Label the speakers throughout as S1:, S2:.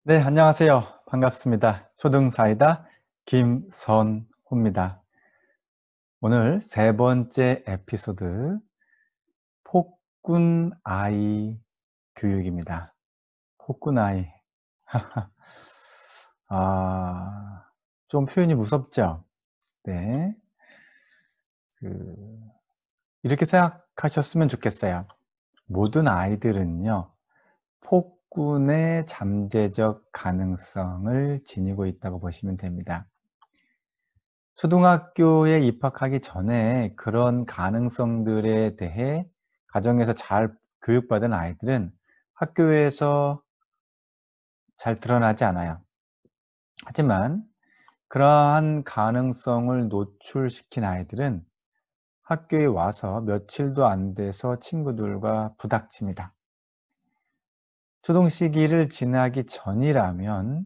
S1: 네, 안녕하세요. 반갑습니다. 초등사이다 김선호입니다. 오늘 세 번째 에피소드 폭군 아이 교육입니다. 폭군 아이. 좀 표현이 무섭죠? 네. 그, 이렇게 생각하셨으면 좋겠어요. 모든 아이들은요, 폭군의 잠재적 가능성을 지니고 있다고 보시면 됩니다. 초등학교에 입학하기 전에 그런 가능성들에 대해 가정에서 잘 교육받은 아이들은 학교에서 잘 드러나지 않아요. 하지만 그러한 가능성을 노출시킨 아이들은 학교에 와서 며칠도 안 돼서 친구들과 부닥칩니다. 초등 시기를 지나기 전이라면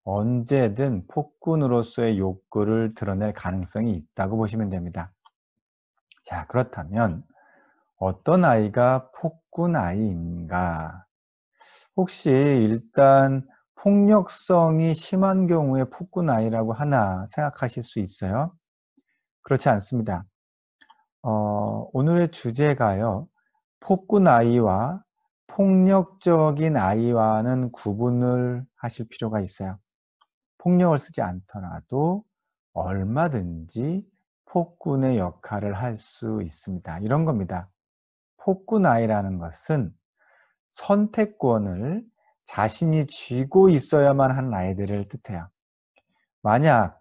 S1: 언제든 폭군으로서의 욕구를 드러낼 가능성이 있다고 보시면 됩니다. 자, 그렇다면 어떤 아이가 폭군 아이인가? 혹시 일단 폭력성이 심한 경우에 폭군 아이라고 하나 생각하실 수 있어요? 그렇지 않습니다. 오늘의 주제가요. 폭군 아이와 폭력적인 아이와는 구분을 하실 필요가 있어요. 폭력을 쓰지 않더라도 얼마든지 폭군의 역할을 할 수 있습니다. 이런 겁니다. 폭군 아이라는 것은 선택권을 자신이 쥐고 있어야만 하는 아이들을 뜻해요. 만약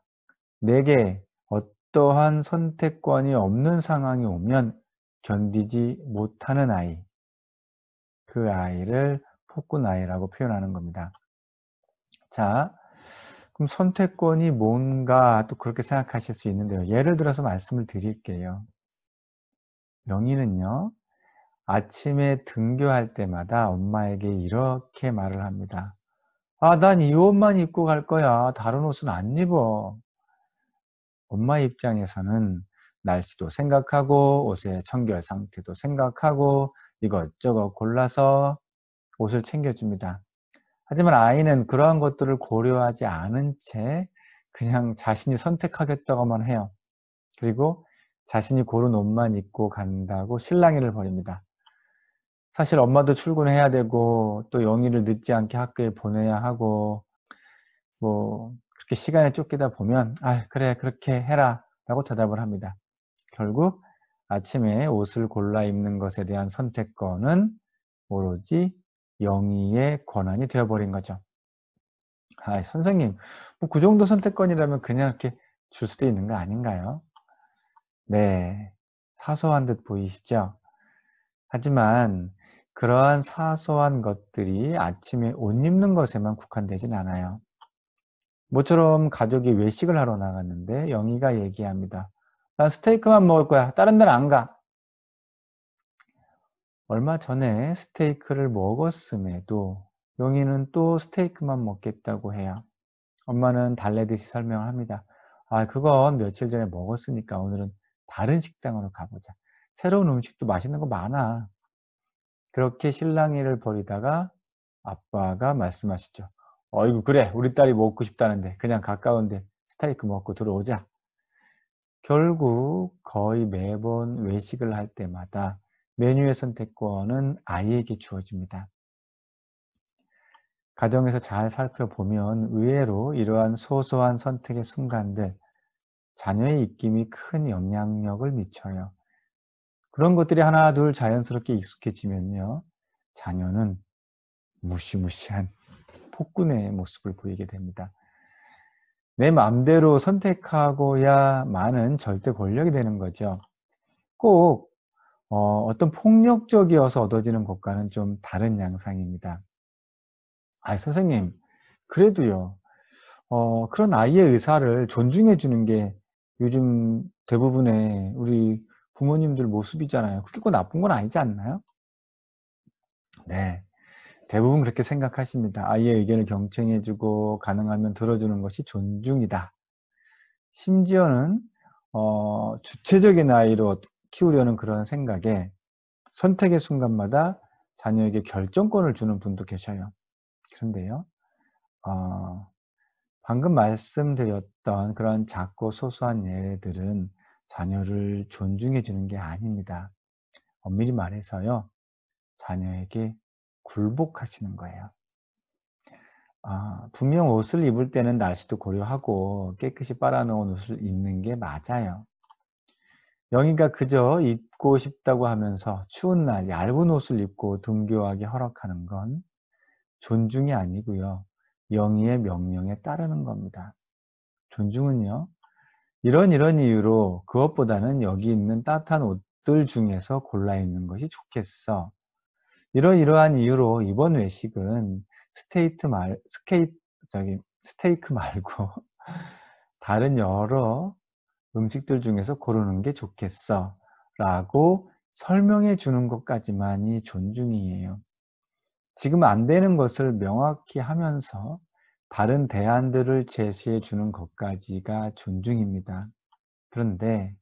S1: 내게 어떠한 선택권이 없는 상황이 오면 견디지 못하는 아이, 그 아이를 폭군 아이라고 표현하는 겁니다. 자, 그럼 선택권이 뭔가 또 그렇게 생각하실 수 있는데요. 예를 들어서 말씀을 드릴게요. 영희는요, 아침에 등교할 때마다 엄마에게 이렇게 말을 합니다. 난 이 옷만 입고 갈 거야. 다른 옷은 안 입어. 엄마 입장에서는 날씨도 생각하고 옷의 청결 상태도 생각하고 이것저것 골라서 옷을 챙겨줍니다. 하지만 아이는 그러한 것들을 고려하지 않은 채 그냥 자신이 선택하겠다고만 해요. 그리고 자신이 고른 옷만 입고 간다고 실랑이를 벌입니다. 사실 엄마도 출근해야 되고 또 영희를 늦지 않게 학교에 보내야 하고 그렇게 시간에 쫓기다 보면 그래 그렇게 해라 라고 대답을 합니다. 결국 아침에 옷을 골라 입는 것에 대한 선택권은 오로지 영희의 권한이 되어버린 거죠. 선생님, 그 정도 선택권이라면 그냥 이렇게 줄 수도 있는 거 아닌가요? 네, 사소한 듯 보이시죠? 하지만 그러한 사소한 것들이 아침에 옷 입는 것에만 국한되진 않아요. 모처럼 가족이 외식을 하러 나갔는데 영희가 얘기합니다. 난 스테이크만 먹을 거야. 다른 데는 안 가. 얼마 전에 스테이크를 먹었음에도 영희는 또 스테이크만 먹겠다고 해요. 엄마는 달래듯이 설명을 합니다. 그건 며칠 전에 먹었으니까 오늘은 다른 식당으로 가보자. 새로운 음식도 맛있는 거 많아. 그렇게 실랑이를 벌이다가 아빠가 말씀하시죠. 어이구 그래 우리 딸이 먹고 싶다는데 그냥 가까운데 스테이크 먹고 들어오자. 결국 거의 매번 외식을 할 때마다 메뉴의 선택권은 아이에게 주어집니다. 가정에서 잘 살펴보면 의외로 이러한 소소한 선택의 순간들, 자녀의 입김이 큰 영향력을 미쳐요. 그런 것들이 하나 둘 자연스럽게 익숙해지면요. 자녀는 무시무시한 폭군의 모습을 보이게 됩니다. 내 마음대로 선택하고야만은 절대 권력이 되는 거죠. 꼭 어떤 폭력적이어서 얻어지는 것과는 좀 다른 양상입니다. 선생님, 그래도요. 그런 아이의 의사를 존중해 주는 게 요즘 대부분의 우리 부모님들 모습이잖아요. 그게 꼭 나쁜 건 아니지 않나요? 네. 대부분 그렇게 생각하십니다. 아이의 의견을 경청해 주고 가능하면 들어주는 것이 존중이다. 심지어는 주체적인 아이로 키우려는 그런 생각에 선택의 순간마다 자녀에게 결정권을 주는 분도 계셔요. 그런데요. 방금 말씀드렸던 그런 작고 소소한 예들은 자녀를 존중해 주는 게 아닙니다. 엄밀히 말해서요, 자녀에게 굴복하시는 거예요. 분명 옷을 입을 때는 날씨도 고려하고 깨끗이 빨아놓은 옷을 입는 게 맞아요. 영희가 그저 입고 싶다고 하면서 추운 날 얇은 옷을 입고 등교하게 허락하는 건 존중이 아니고요, 영희의 명령에 따르는 겁니다. 존중은요, 이런 이유로 그것보다는 여기 있는 따뜻한 옷들 중에서 골라 입는 것이 좋겠어. 이러이러한 이유로 이번 외식은 스테이크 말고 다른 여러 음식들 중에서 고르는 게 좋겠어 라고 설명해 주는 것까지만이 존중이에요. 지금 안 되는 것을 명확히 하면서 다른 대안들을 제시해 주는 것까지가 존중입니다. 그런데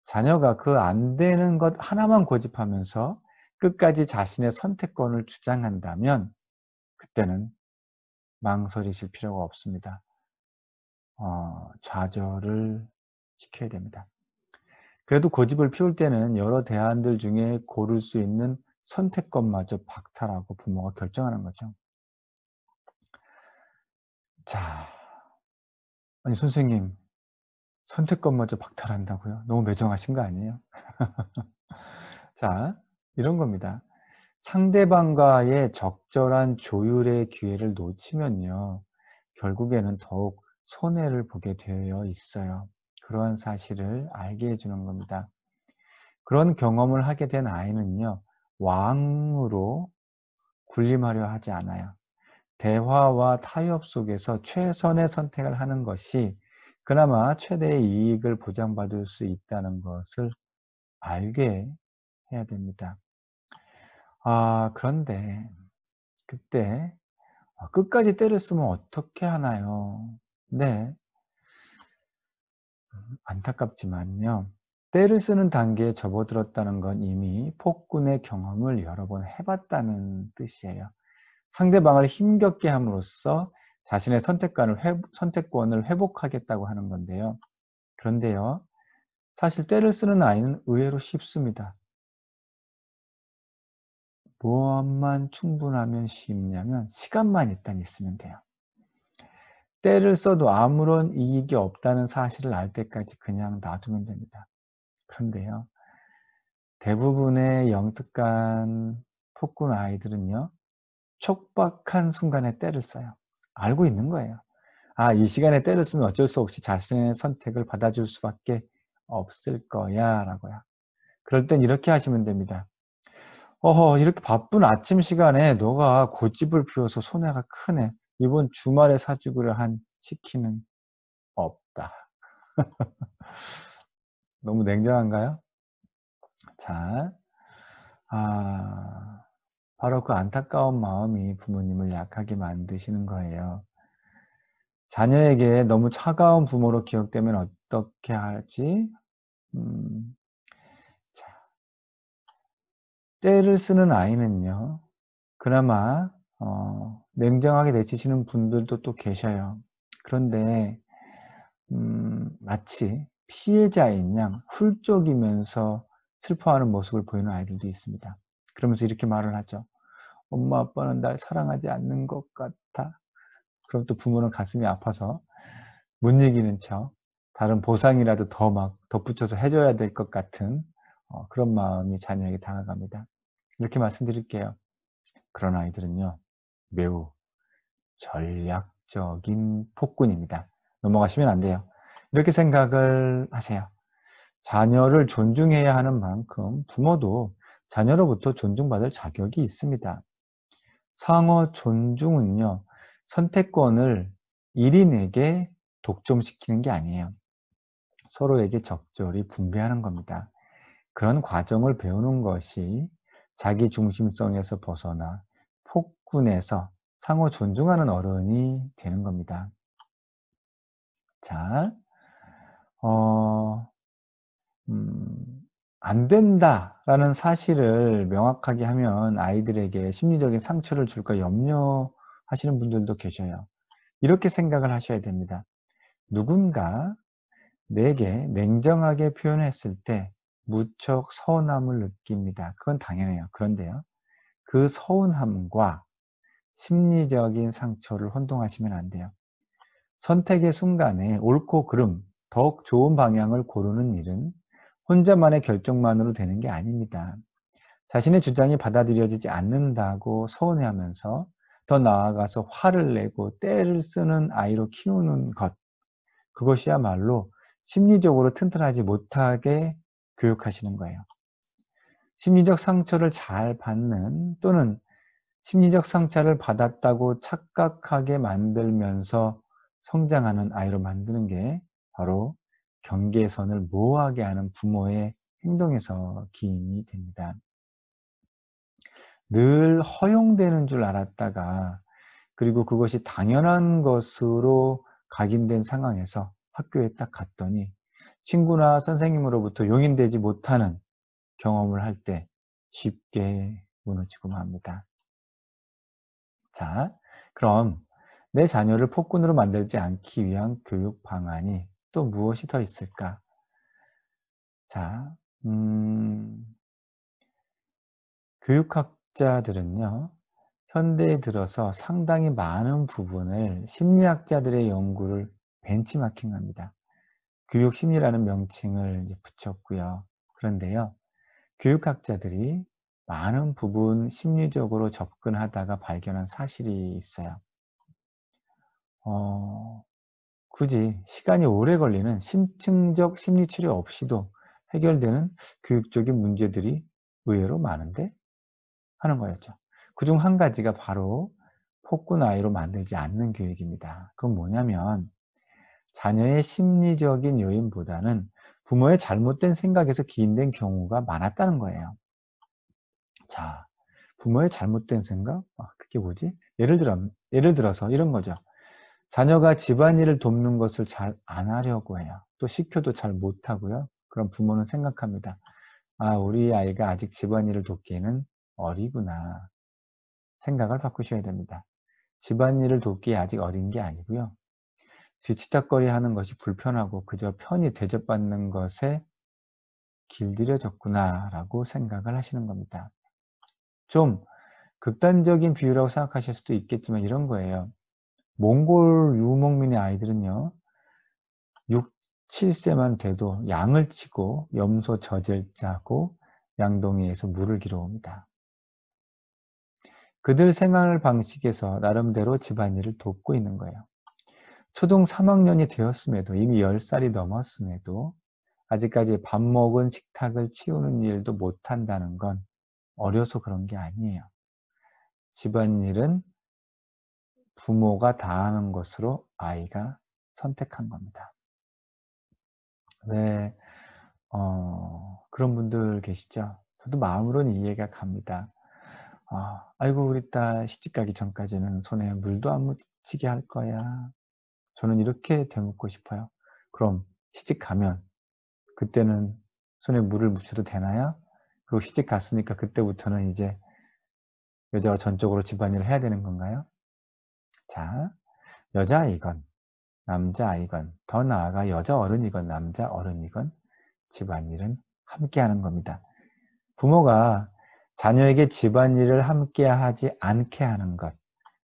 S1: 자녀가 그 안 되는 것 하나만 고집하면서 끝까지 자신의 선택권을 주장한다면 그때는 망설이실 필요가 없습니다. 좌절을 시켜야 됩니다. 그래도 고집을 피울 때는 여러 대안들 중에 고를 수 있는 선택권마저 박탈하고 부모가 결정하는 거죠. 자, 아니 선생님, 선택권마저 박탈한다고요? 너무 매정하신 거 아니에요? 자, 이런 겁니다. 상대방과의 적절한 조율의 기회를 놓치면요, 결국에는 더욱 손해를 보게 되어 있어요. 그러한 사실을 알게 해주는 겁니다. 그런 경험을 하게 된 아이는요, 왕으로 군림하려 하지 않아요. 대화와 타협 속에서 최선의 선택을 하는 것이 그나마 최대의 이익을 보장받을 수 있다는 것을 알게 해야 됩니다. 그런데 그때 끝까지 때를 쓰면 어떻게 하나요? 네, 안타깝지만요, 때를 쓰는 단계에 접어들었다는 건 이미 폭군의 경험을 여러 번 해봤다는 뜻이에요. 상대방을 힘겹게 함으로써 자신의 선택권을 회복하겠다고 하는 건데요. 그런데요, 사실 때를 쓰는 아이는 의외로 쉽습니다. 무엇만 충분하면 쉽냐면 시간만 일단 있으면 돼요. 때를 써도 아무런 이익이 없다는 사실을 알 때까지 그냥 놔두면 됩니다. 그런데요, 대부분의 영특한 폭군 아이들은요, 촉박한 순간에 때를 써요. 알고 있는 거예요. 이 시간에 때를 쓰면 어쩔 수 없이 자신의 선택을 받아줄 수밖에 없을 거야 라고요. 그럴 땐 이렇게 하시면 됩니다. 이렇게 바쁜 아침 시간에 너가 고집을 피워서 손해가 크네. 이번 주말에 사주기로 한 치킨은 없다. 너무 냉정한가요? 자, 바로 그 안타까운 마음이 부모님을 약하게 만드시는 거예요. 자녀에게 너무 차가운 부모로 기억되면 어떻게 할지, 자, 때를 쓰는 아이는요, 그나마 냉정하게 내치시는 분들도 또 계셔요. 그런데 마치 피해자인 양 훌쩍이면서 슬퍼하는 모습을 보이는 아이들도 있습니다. 그러면서 이렇게 말을 하죠. 엄마 아빠는 날 사랑하지 않는 것 같아. 그럼 또 부모는 가슴이 아파서 못 이기는 척 다른 보상이라도 더 막 덧붙여서 해줘야 될 것 같은 그런 마음이 자녀에게 다가갑니다. 이렇게 말씀드릴게요. 그런 아이들은요, 매우 전략적인 폭군입니다. 넘어가시면 안 돼요. 이렇게 생각을 하세요. 자녀를 존중해야 하는 만큼 부모도 자녀로부터 존중받을 자격이 있습니다. 상호 존중은요, 선택권을 1인에게 독점시키는 게 아니에요. 서로에게 적절히 분배하는 겁니다. 그런 과정을 배우는 것이 자기 중심성에서 벗어나 폭군에서 상호 존중하는 어른이 되는 겁니다. 자, 안 된다라는 사실을 명확하게 하면 아이들에게 심리적인 상처를 줄까 염려하시는 분들도 계셔요. 이렇게 생각을 하셔야 됩니다. 누군가 내게 냉정하게 표현했을 때 무척 서운함을 느낍니다. 그건 당연해요. 그런데요, 그 서운함과 심리적인 상처를 혼동하시면 안 돼요. 선택의 순간에 옳고 그름, 더욱 좋은 방향을 고르는 일은 혼자만의 결정만으로 되는 게 아닙니다. 자신의 주장이 받아들여지지 않는다고 서운해하면서 더 나아가서 화를 내고 떼를 쓰는 아이로 키우는 것, 그것이야말로 심리적으로 튼튼하지 못하게 교육하시는 거예요. 심리적 상처를 잘 받는, 또는 심리적 상처를 받았다고 착각하게 만들면서 성장하는 아이로 만드는 게 바로 경계선을 모호하게 하는 부모의 행동에서 기인이 됩니다. 늘 허용되는 줄 알았다가, 그리고 그것이 당연한 것으로 각인된 상황에서 학교에 딱 갔더니 친구나 선생님으로부터 용인되지 못하는 경험을 할 때 쉽게 무너지고 맙니다. 자, 그럼 내 자녀를 폭군으로 만들지 않기 위한 교육 방안이 또 무엇이 더 있을까? 자, 교육학자들은요, 현대에 들어서 상당히 많은 부분을 심리학자들의 연구를 벤치마킹합니다. 교육심리라는 명칭을 붙였고요. 그런데요, 교육학자들이 많은 부분 심리적으로 접근하다가 발견한 사실이 있어요. 굳이 시간이 오래 걸리는 심층적 심리치료 없이도 해결되는 교육적인 문제들이 의외로 많은데? 하는 거였죠. 그중 한 가지가 바로 폭군 아이로 만들지 않는 교육입니다. 그건 뭐냐면, 자녀의 심리적인 요인보다는 부모의 잘못된 생각에서 기인된 경우가 많았다는 거예요. 자, 부모의 잘못된 생각? 그게 뭐지? 예를 들어서 이런 거죠. 자녀가 집안일을 돕는 것을 잘 안 하려고 해요. 또 시켜도 잘 못하고요. 그럼 부모는 생각합니다. 아, 우리 아이가 아직 집안일을 돕기에는 어리구나. 생각을 바꾸셔야 됩니다. 집안일을 돕기에 아직 어린 게 아니고요. 뒤치다꺼리 하는 것이 불편하고 그저 편히 대접받는 것에 길들여졌구나라고 생각을 하시는 겁니다. 좀 극단적인 비유라고 생각하실 수도 있겠지만 이런 거예요. 몽골 유목민의 아이들은요, 6, 7세만 돼도 양을 치고 염소 젖을 짜고 양동이에서 물을 길어옵니다. 그들 생활 방식에서 나름대로 집안일을 돕고 있는 거예요. 초등 3학년이 되었음에도, 이미 10살이 넘었음에도 아직까지 밥 먹은 식탁을 치우는 일도 못한다는 건 어려서 그런 게 아니에요. 집안일은 부모가 다 하는 것으로 아이가 선택한 겁니다. 왜 그런 분들 계시죠? 저도 마음으로는 이해가 갑니다. 아이고 우리 딸 시집가기 전까지는 손에 물도 안 묻히게 할 거야. 저는 이렇게 되묻고 싶어요. 그럼 시집가면 그때는 손에 물을 묻혀도 되나요? 그리고 시집 갔으니까 그때부터는 이제 여자가 전적으로 집안일을 해야 되는 건가요? 자, 여자아이건 남자아이건, 더 나아가 여자 어른이건 남자 어른이건 집안일은 함께 하는 겁니다. 부모가 자녀에게 집안일을 함께 하지 않게 하는 것,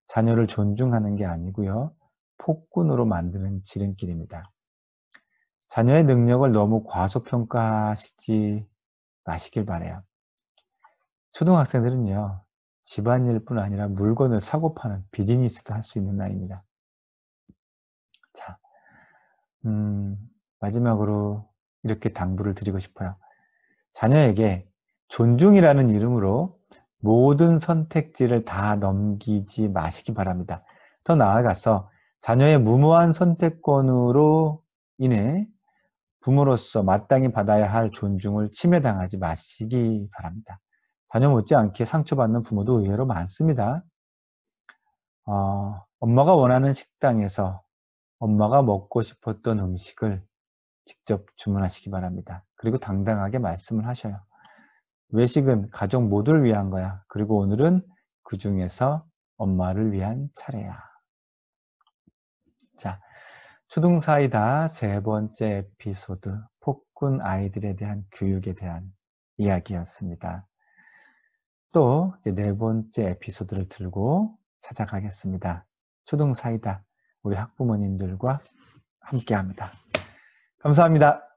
S1: 자녀를 존중하는 게 아니고요, 폭군으로 만드는 지름길입니다. 자녀의 능력을 너무 과소평가하시지 마시길 바라요. 초등학생들은요, 집안일뿐 아니라 물건을 사고 파는 비즈니스도 할 수 있는 나이입니다. 자, 마지막으로 이렇게 당부를 드리고 싶어요. 자녀에게 존중이라는 이름으로 모든 선택지를 다 넘기지 마시기 바랍니다. 더 나아가서 자녀의 무모한 선택권으로 인해 부모로서 마땅히 받아야 할 존중을 침해당하지 마시기 바랍니다. 자녀 못지않게 상처받는 부모도 의외로 많습니다. 엄마가 원하는 식당에서 엄마가 먹고 싶었던 음식을 직접 주문하시기 바랍니다. 그리고 당당하게 말씀을 하셔요. 외식은 가족 모두를 위한 거야. 그리고 오늘은 그 중에서 엄마를 위한 차례야. 초등사이다 세 번째 에피소드, 폭군 아이들에 대한 교육에 대한 이야기였습니다. 또 이제 네 번째 에피소드를 들고 찾아가겠습니다. 초등사이다, 우리 학부모님들과 함께합니다. 감사합니다.